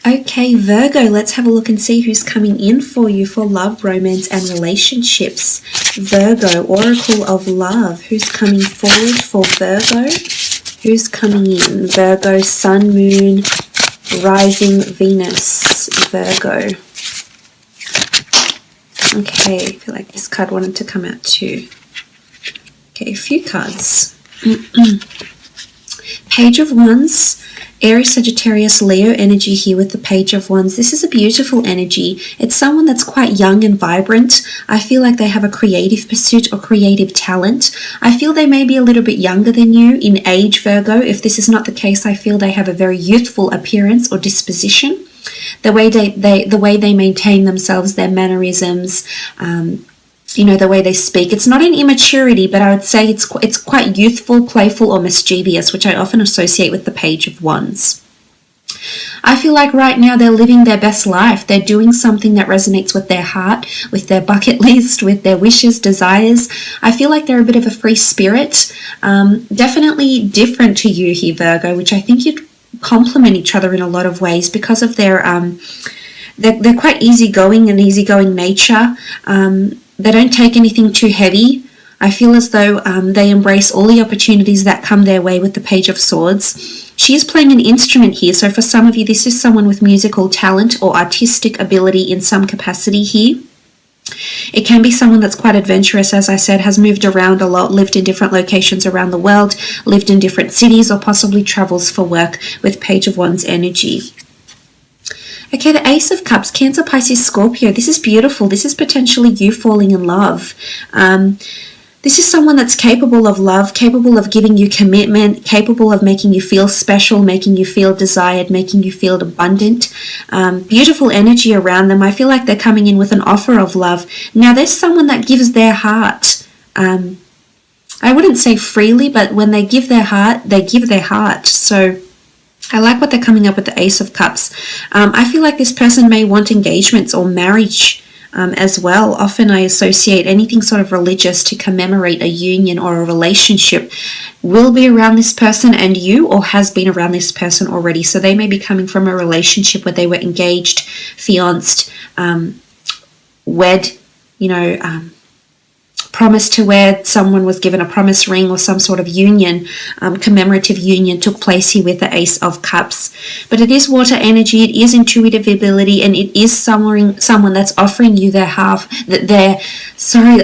Okay, Virgo, let's have a look and see who's coming in for you for love, romance, and relationships. Virgo, Oracle of Love. Who's coming forward for Virgo? Who's coming in? Virgo, Sun, Moon, Rising, Venus, Virgo. Okay, I feel like this card wanted to come out too. Okay, a few cards. Page of Wands. Aries, Sagittarius, Leo energy here with the Page of Wands. This is a beautiful energy. It's someone that's quite young and vibrant. I feel like they have a creative pursuit or creative talent. I feel they may be a little bit younger than you in age, Virgo. If this is not the case, I feel they have a very youthful appearance or disposition. The way they maintain themselves, their mannerisms, you know, the way they speak. It's not an immaturity, but I would say it's quite youthful, playful, or mischievous, which I often associate with the Page of Wands. I feel like right now they're living their best life. They're doing something that resonates with their heart, with their bucket list, with their wishes, desires. I feel like they're a bit of a free spirit. Definitely different to you here, Virgo, which I think you'd complement each other in a lot of ways because of their they're quite easygoing and easygoing nature. They don't take anything too heavy. I feel as though they embrace all the opportunities that come their way with the Page of Swords. She is playing an instrument here, so for some of you, this is someone with musical talent or artistic ability in some capacity here. It can be someone that's quite adventurous, as I said, has moved around a lot, lived in different locations around the world, lived in different cities, or possibly travels for work with Page of Wands energy. Okay, the Ace of Cups, Cancer, Pisces, Scorpio. This is beautiful. This is potentially you falling in love. This is someone that's capable of love, capable of giving you commitment, capable of making you feel special, making you feel desired, making you feel abundant. Beautiful energy around them. I feel like they're coming in with an offer of love. Now, there's someone that gives their heart. I wouldn't say freely, but when they give their heart, they give their heart. So I like what they're coming up with the Ace of Cups. I feel like this person may want engagements or marriage as well. Often I associate anything sort of religious to commemorate a union or a relationship will be around this person and you, or has been around this person already. So they may be coming from a relationship where they were engaged, fianced, wed, you know, promised to wed, someone was given a promise ring or some sort of union, commemorative union took place here with the Ace of Cups. But it is water energy, it is intuitive ability, and it is someone that's offering you their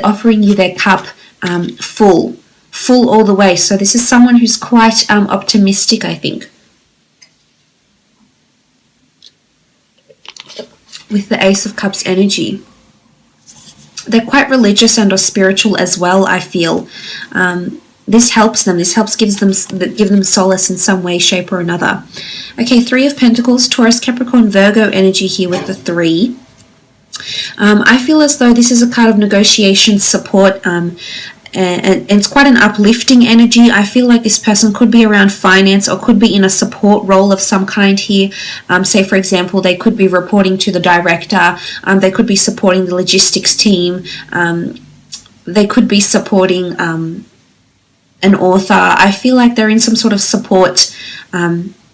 offering you their cup full all the way. So this is someone who's quite optimistic, I think, with the Ace of Cups energy. They're quite religious and or spiritual as well, I feel. This helps them. This helps give them solace in some way, shape, or another. Okay, Three of Pentacles, Taurus, Capricorn, Virgo energy here with the 3. I feel as though this is a card of negotiation, support, and it's quite an uplifting energy. I feel like this person could be around finance or could be in a support role of some kind here. Say, for example, they could be reporting to the director. They could be supporting the logistics team. They could be supporting an author. I feel like they're in some sort of support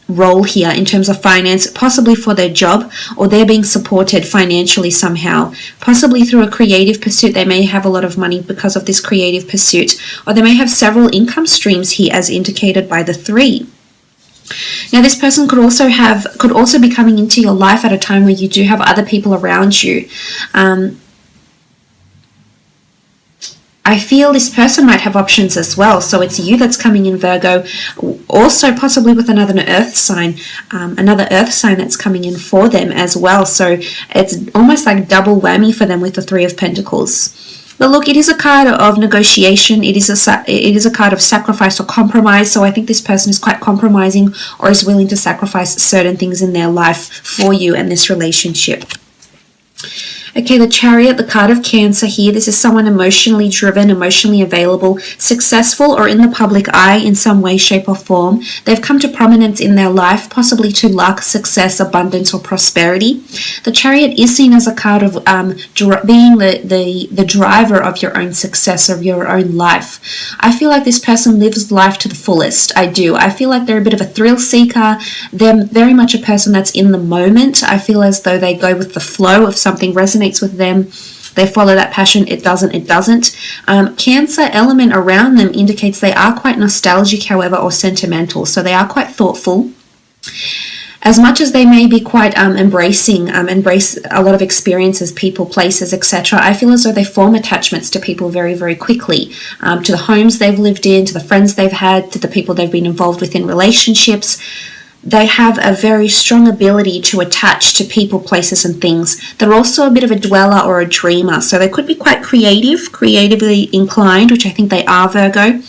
role here in terms of finance, possibly for their job, or they're being supported financially somehow, possibly through a creative pursuit. They may have a lot of money because of this creative pursuit, or they may have several income streams here as indicated by the 3. Now, this person could also be coming into your life at a time where you do have other people around you. I feel this person might have options as well. So it's you that's coming in, Virgo, also possibly with another earth sign that's coming in for them as well. So it's almost like double whammy for them with the 3 of Pentacles. But look, it is a card of negotiation. It is a card of sacrifice or compromise. So I think this person is quite compromising or is willing to sacrifice certain things in their life for you and this relationship. Okay, the Chariot, the card of Cancer here. This is someone emotionally driven, emotionally available, successful or in the public eye in some way, shape or form. They've come to prominence in their life, possibly to luck, success, abundance or prosperity. The Chariot is seen as a card of being the driver of your own success, of your own life. I feel like this person lives life to the fullest. I do. I feel like they're a bit of a thrill seeker. They're very much a person that's in the moment. I feel as though they go with the flow. If something resonates with them, they follow that passion. It doesn't. Cancer element around them indicates they are quite nostalgic, however, or sentimental. So they are quite thoughtful. As much as they may be quite embrace a lot of experiences, people, places, etc., I feel as though they form attachments to people very, very quickly, to the homes they've lived in, to the friends they've had, to the people they've been involved with in relationships. They have a very strong ability to attach to people, places, and things. They're also a bit of a dweller or a dreamer, so they could be quite creatively inclined, which I think they are, Virgo.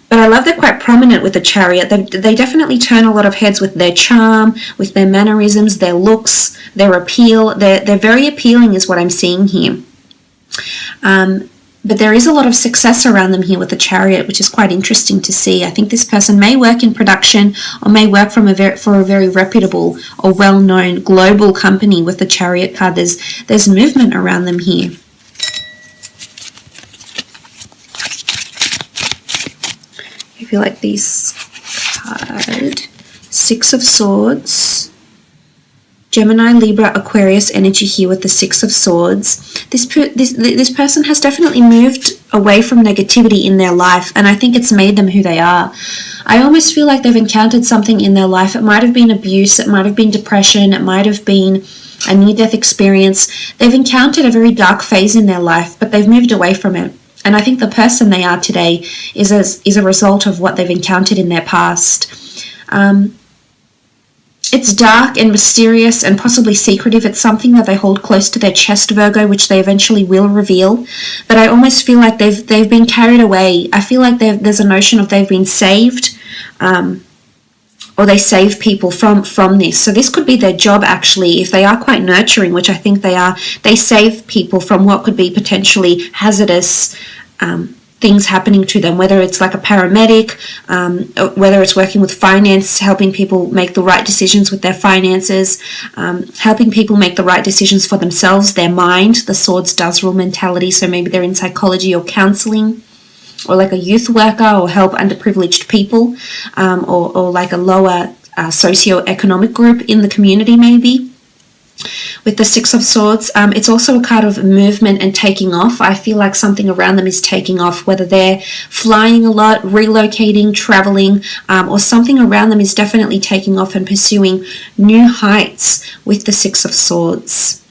But I love they're quite prominent with the Chariot. They definitely turn a lot of heads with their charm, with their mannerisms, their looks, their appeal. They're very appealing is what I'm seeing here. But there is a lot of success around them here with the Chariot, which is quite interesting to see. I think this person may work in production or may work for a very reputable or well-known global company with the Chariot card. There's movement around them here. If you like this card, Six of Swords, Gemini, Libra, Aquarius energy here with the Six of Swords. This person has definitely moved away from negativity in their life, and I think it's made them who they are. I almost feel like they've encountered something in their life. It might have been abuse, it might have been depression, it might have been a near-death experience. They've encountered a very dark phase in their life, but they've moved away from it. And I think the person they are today is a result of what they've encountered in their past. It's dark and mysterious and possibly secretive. It's something that they hold close to their chest, Virgo, which they eventually will reveal. But I almost feel like they've been carried away. I feel like there's a notion of they've been saved, or they save people from this. So this could be their job, actually, if they are quite nurturing, which I think they are. They save people from what could be potentially hazardous things happening to them, whether it's like a paramedic, whether it's working with finance, helping people make the right decisions with their finances, helping people make the right decisions for themselves, their mind. The Swords does rule mentality, so maybe they're in psychology or counseling, or like a youth worker, or help underprivileged people, or like a lower socio-economic group in the community maybe. With the Six of Swords, it's also a card of movement and taking off. I feel like something around them is taking off, whether they're flying a lot, relocating, traveling, or something around them is definitely taking off and pursuing new heights with the Six of Swords.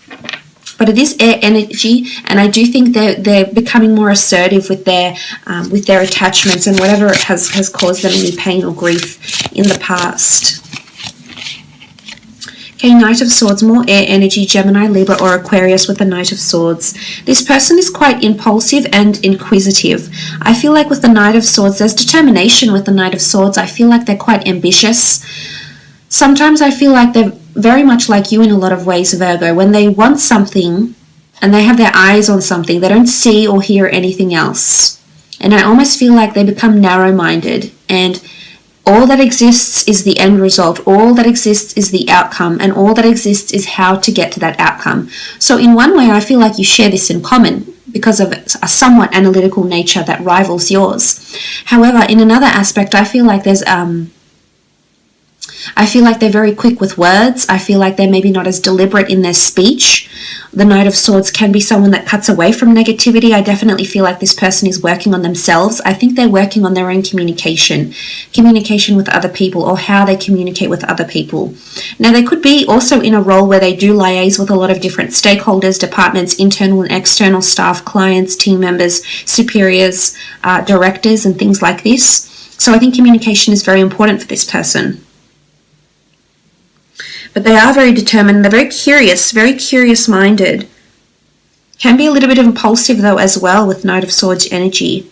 But it is air energy, and I do think they're becoming more assertive with their attachments and whatever has caused them any pain or grief in the past. Okay, Knight of Swords, more air energy, Gemini, Libra, or Aquarius with the Knight of Swords. This person is quite impulsive and inquisitive. I feel like with the Knight of Swords, there's determination with the Knight of Swords. I feel like they're quite ambitious. Sometimes I feel like they're very much like you in a lot of ways, Virgo. When they want something and they have their eyes on something, they don't see or hear anything else. And I almost feel like they become narrow-minded, and all that exists is the end result. All that exists is the outcome, and all that exists is how to get to that outcome. So in one way, I feel like you share this in common because of a somewhat analytical nature that rivals yours. However, in another aspect, I feel like they're very quick with words. I feel like they're maybe not as deliberate in their speech. The Knight of Swords can be someone that cuts away from negativity. I definitely feel like this person is working on themselves. I think they're working on their own communication with other people, or how they communicate with other people. Now, they could be also in a role where they do liaise with a lot of different stakeholders, departments, internal and external staff, clients, team members, superiors, directors, and things like this. So I think communication is very important for this person. But they are very determined. They're very curious-minded. Can be a little bit impulsive, though, as well, with Knight of Swords energy.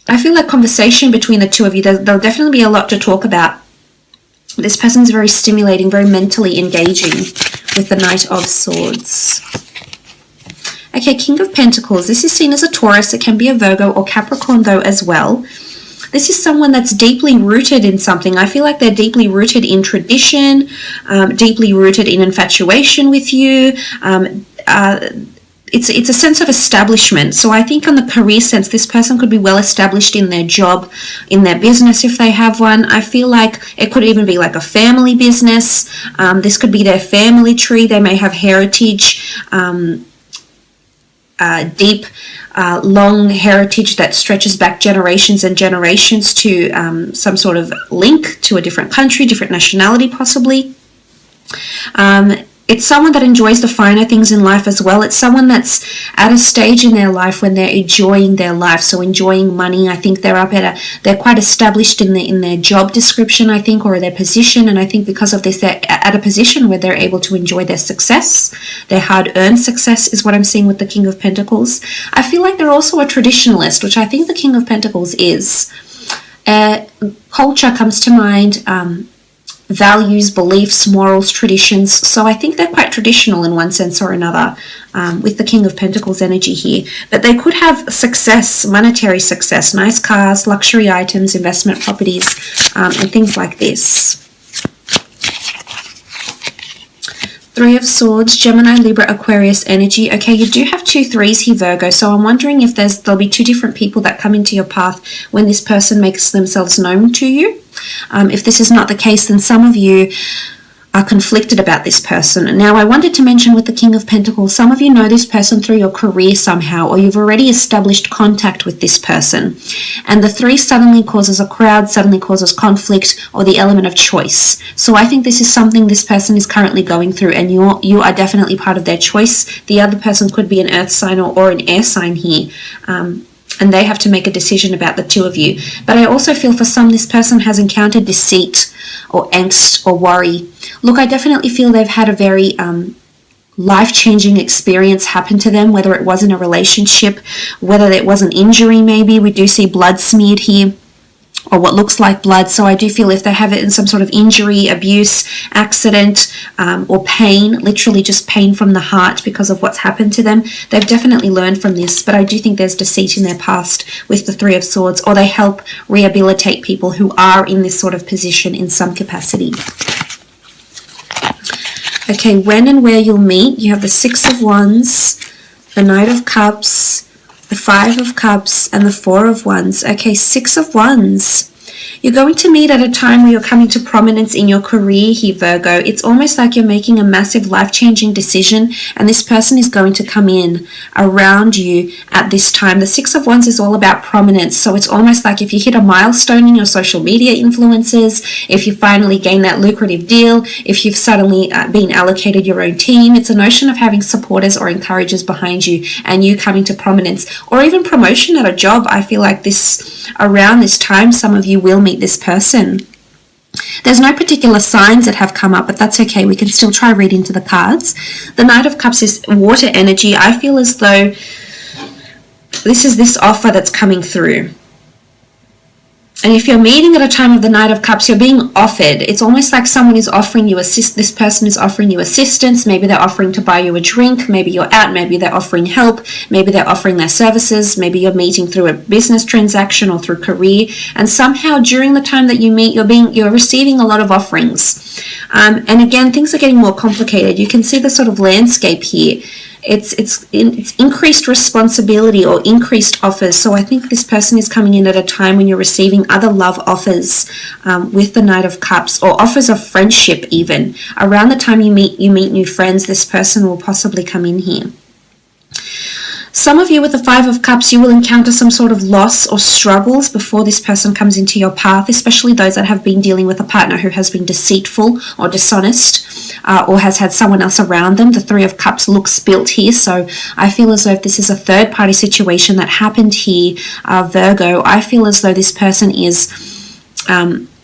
I feel like conversation between the two of you, there'll definitely be a lot to talk about. This person's very stimulating, very mentally engaging with the Knight of Swords. Okay, King of Pentacles. This is seen as a Taurus. It can be a Virgo or Capricorn though as well. This is someone that's deeply rooted in something. I feel like they're deeply rooted in tradition, deeply rooted in infatuation with you. It's a sense of establishment. So I think on the career sense, this person could be well established in their job, in their business if they have one. I feel like it could even be like a family business. This could be their family tree. They may have heritage, deep, long heritage that stretches back generations and generations to some sort of link to a different country, different nationality possibly. It's someone that enjoys the finer things in life as well. It's someone that's at a stage in their life when they're enjoying their life, so enjoying money. I think they're quite established in their job description, I think, or their position, and I think because of this, they're at a position where they're able to enjoy their success. Their hard-earned success is what I'm seeing with the King of Pentacles. I feel like they're also a traditionalist, which I think the King of Pentacles is. Culture comes to mind, values, beliefs, morals, traditions. So I think they're quite traditional in one sense or another with the King of Pentacles energy here. But they could have success, monetary success, nice cars, luxury items, investment properties, and things like this. Three of Swords, Gemini, Libra, Aquarius energy. Okay, you do have 2 3s here, Virgo. So I'm wondering if there'll be 2 different people that come into your path when this person makes themselves known to you. If this is not the case, then some of you are conflicted about this person. Now, I wanted to mention with the King of Pentacles, some of you know this person through your career somehow, or you've already established contact with this person. And the 3 suddenly causes a crowd, suddenly causes conflict, or the element of choice. So I think this is something this person is currently going through, and you are definitely part of their choice. The other person could be an earth sign or an air sign here. And they have to make a decision about the 2 of you. But I also feel for some, this person has encountered deceit or angst or worry. Look, I definitely feel they've had a very life-changing experience happen to them, whether it was in a relationship, whether it was an injury maybe. We do see blood smeared here, or what looks like blood. So I do feel if they have it in some sort of injury, abuse, accident, or pain, literally just pain from the heart because of what's happened to them, they've definitely learned from this. But I do think there's deceit in their past with the 3 of Swords, or they help rehabilitate people who are in this sort of position in some capacity. Okay, when and where you'll meet, you have the 6 of Wands, the Knight of Cups, the 5 of Cups, and the 4 of Wands. Okay, 6 of Wands. You're going to meet at a time where you're coming to prominence in your career here, Virgo. It's almost like you're making a massive life-changing decision, and this person is going to come in around you at this time. The 6 of Wands is all about prominence, so it's almost like if you hit a milestone in your social media influences, if you finally gain that lucrative deal, if you've suddenly been allocated your own team, it's a notion of having supporters or encouragers behind you and you coming to prominence, or even promotion at a job. I feel like around this time, some of you will meet this person. There's no particular signs that have come up, but that's okay. We can still try read into the cards. The Knight of Cups is water energy. I feel as though this is this offer that's coming through. And if you're meeting at a time of the Knight of Cups, you're being offered. It's almost like someone is offering you this person is offering you assistance. Maybe they're offering to buy you a drink. Maybe you're out. Maybe they're offering help. Maybe they're offering their services. Maybe you're meeting through a business transaction or through career. And somehow during the time that you meet, you're receiving a lot of offerings. And again, things are getting more complicated. You can see the sort of landscape here. It's increased responsibility or increased offers. So I think this person is coming in at a time when you're receiving other love offers with the Knight of Cups, or offers of friendship even. Around the time you meet new friends, this person will possibly come in here. Some of you with the 5 of Cups, you will encounter some sort of loss or struggles before this person comes into your path, especially those that have been dealing with a partner who has been deceitful or dishonest, or has had someone else around them. The 3 of Cups looks built here, so I feel as though if this is a third-party situation that happened here, Virgo, I feel as though this person is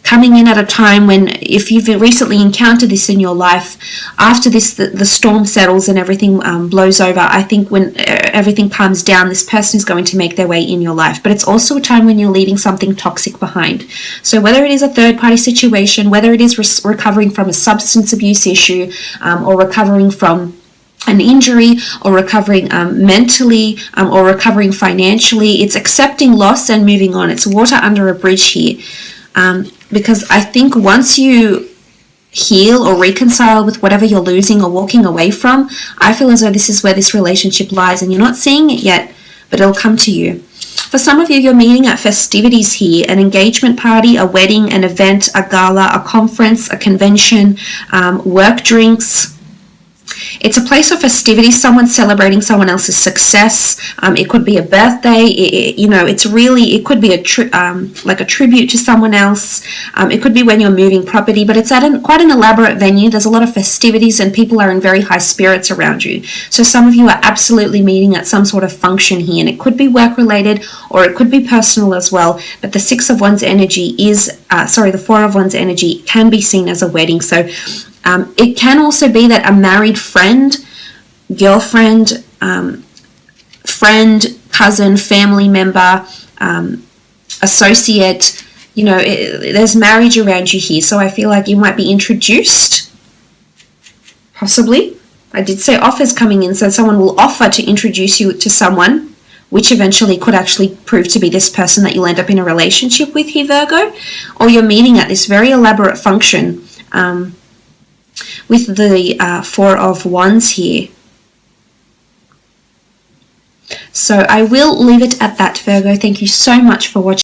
coming in at a time when, if you've recently encountered this in your life, after this, the storm settles and everything blows over, I think when everything calms down, this person is going to make their way in your life. But it's also a time when you're leaving something toxic behind. So whether it is a third-party situation, whether it is recovering from a substance abuse issue, or recovering from an injury, or recovering mentally, or recovering financially, it's accepting loss and moving on. It's water under a bridge here. Because I think once you heal or reconcile with whatever you're losing or walking away from, I feel as though this is where this relationship lies, and you're not seeing it yet, but it'll come to you. For some of you, you're meeting at festivities here, an engagement party, a wedding, an event, a gala, a conference, a convention, work drinks. It's a place of festivities, someone celebrating someone else's success. It could be a birthday. It could be like a tribute to someone else. It could be when you're moving property, but it's at quite an elaborate venue. There's a lot of festivities and people are in very high spirits around you. So some of you are absolutely meeting at some sort of function here, and it could be work related or it could be personal as well. But the Six of Wands energy the Four of Wands energy can be seen as a wedding. So it can also be that a married friend, girlfriend, friend, cousin, family member, associate, there's marriage around you here. So I feel like you might be introduced, possibly. I did say offers coming in, so someone will offer to introduce you to someone, which eventually could actually prove to be this person that you'll end up in a relationship with here, Virgo. Or you're meeting at this very elaborate function, with the Four of Wands here. So I will leave it at that, Virgo. Thank you so much for watching.